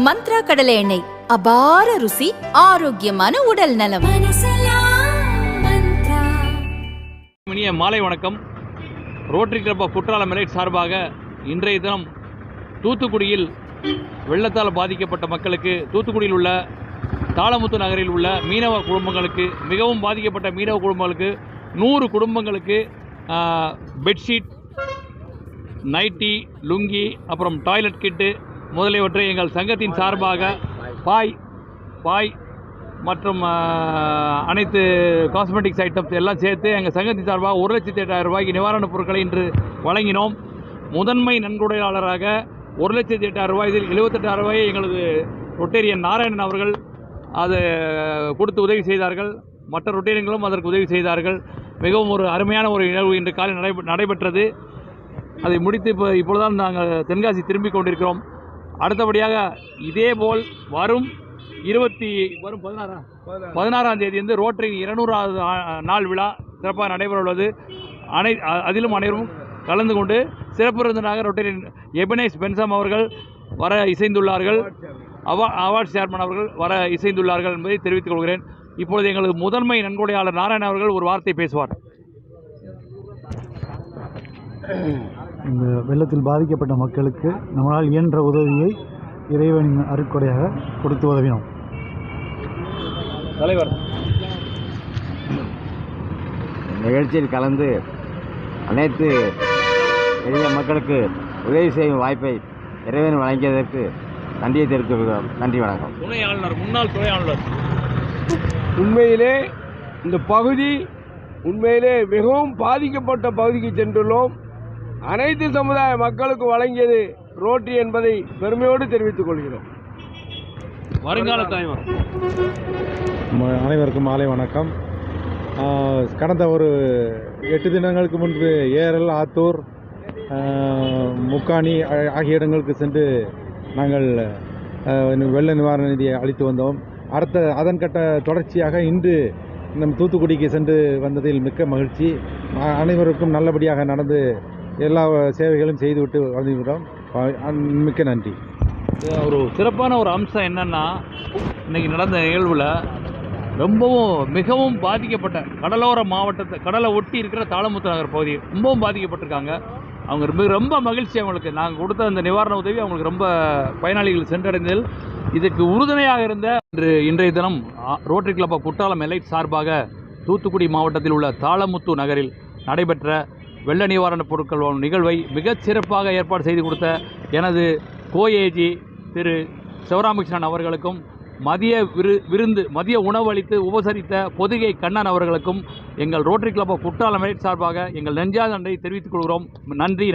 மந்த்ரா கடலை எண்ணெய் அபார ருசி, ஆரோக்கியமான உடல் நலம். இனிய மாலை வணக்கம். Rotary club of Courtallam elite சார்பாக இன்றைய தினம் தூத்துக்குடியில் வெள்ளத்தால் பாதிக்கப்பட்ட மக்களுக்கு, தூத்துக்குடியில் உள்ள தாளமுத்து நகரில் உள்ள மீனவ குடும்பங்களுக்கு, மிகவும் பாதிக்கப்பட்ட மீனவ குடும்பங்களுக்கு 100 குடும்பங்களுக்கு பெட்ஷீட், நைட்டி, லுங்கி, அப்புறம் டாய்லெட் கிட்டு முதலியவற்றை எங்கள் சங்கத்தின் சார்பாக பாய் மற்றும் அனைத்து காஸ்மெட்டிக்ஸ் ஐட்டம்ஸ் எல்லாம் சேர்த்து எங்கள் சங்கத்தின் சார்பாக 1,08,000 ரூபாய்க்கு நிவாரணப் பொருட்களை இன்று வழங்கினோம். முதன்மை நன்கொடையாளராக 1,08,000 ரூபாய், இதில் 78,000 ரூபாயை எங்களது ரொட்டேரியன் நாராயணன் அவர்கள் அதை கொடுத்து உதவி செய்தார்கள். மற்ற ரொட்டேரியன்களும் அதற்கு உதவி செய்தார்கள். மிகவும் ஒரு அருமையான ஒரு நிகழ்வு இன்று காலை நடைபெற்றது. அதை முடித்து இப்பொழுதுதான் நாங்கள் தென்காசி திரும்பிக் கொண்டிருக்கிறோம். அடுத்தபடியாக இதேபோல் வரும் 16ஆம் தேதி வந்து ரோட்டரியின் 200வது நாள் விழா சிறப்பாக நடைபெற உள்ளது. அதிலும் அனைவரும் கலந்து கொண்டு சிறப்பு விருந்தினராக ரொட்டரியின் எபனேஸ் பென்சம் அவர்கள் வர இசைந்துள்ளார்கள். அவார்ட் சேர்மன் அவர்கள் வர இசைந்துள்ளார்கள் என்பதை தெரிவித்துக் கொள்கிறேன். இப்பொழுது எங்களது முதன்மை நன்கொடையாளர் நாராயணன் அவர்கள் ஒரு வார்த்தை பேசுவார். இந்த வெள்ளத்தில் பாதிக்கப்பட்ட மக்களுக்கு நம்மளால் இயன்ற உதவியை இறைவனின் அருட்கொடையாக கொடுத்து உதவினோம். தலைவர் நிகழ்ச்சியில் கலந்து அனைத்து எளிய மக்களுக்கு உதவி செய்யும் வாய்ப்பை இறைவன் வழங்கியதற்கு நன்றியை தெரிவித்துள்ளோம். நன்றி, வணக்கம். துணை ஆளுநர், முன்னாள் துணை ஆளுநர், உண்மையிலே இந்த பகுதி உண்மையிலே மிகவும் பாதிக்கப்பட்ட பகுதிக்கு சென்றுள்ளோம். அனைத்து சமுதாய மக்களுக்கு வழங்கியது ரோட்டரி என்பதை பெருமையோடு தெரிவித்துக் கொள்கிறோம். வருங்கால தலைவர் அனைவருக்கும் மாலை வணக்கம். கடந்த ஒரு 8 தினங்களுக்கு முன்பு ஏரல், ஆத்தூர், முக்காணி ஆகிய இடங்களுக்கு சென்று நாங்கள் வெள்ள நிவாரண நிதியை அளித்து வந்தோம். அதன் கட்ட தொடர்ச்சியாக இன்று நம் தூத்துக்குடிக்கு சென்று வந்ததில் மிக்க மகிழ்ச்சி. அனைவருக்கும் நல்லபடியாக நடந்து எல்லா சேவைகளும் செய்துவிட்டு வந்துவிட்டோம். மிக்க நன்றி. ஒரு சிறப்பான ஒரு அம்சம் என்னென்னா, இன்றைக்கி நடந்த நிகழ்வில் மிகவும் பாதிக்கப்பட்ட கடலோர மாவட்டத்தை, கடலை ஒட்டி இருக்கிற தாளமுத்து நகர் பகுதி ரொம்பவும் பாதிக்கப்பட்டிருக்காங்க. அவங்க ரொம்ப மகிழ்ச்சி. அவங்களுக்கு நாங்கள் கொடுத்த அந்த நிவாரண உதவி அவங்களுக்கு ரொம்ப பயனாளிகள் சென்றடைந்ததில் இதுக்கு உறுதுணையாக இருந்த இன்றைய தினம் rotary club of Courtallam elite சார்பாக தூத்துக்குடி மாவட்டத்தில் உள்ள தாளமுத்து நகரில் நடைபெற்ற வெள்ள நிவாரணப் பொருட்கள் நிகழ்வை மிகச் சிறப்பாக ஏற்பாடு செய்து கொடுத்த எனது கோஏஜி திரு சிவராமகிருஷ்ணன் அவர்களுக்கும், மதிய உணவு அளித்து உபசரித்த பொதிகை கண்ணன் அவர்களுக்கும் எங்கள் rotary club of Courtallam elite சார்பாக எங்கள் நெஞ்சார்ந்த நன்றியை தெரிவித்துக் கொள்கிறோம். நன்றி.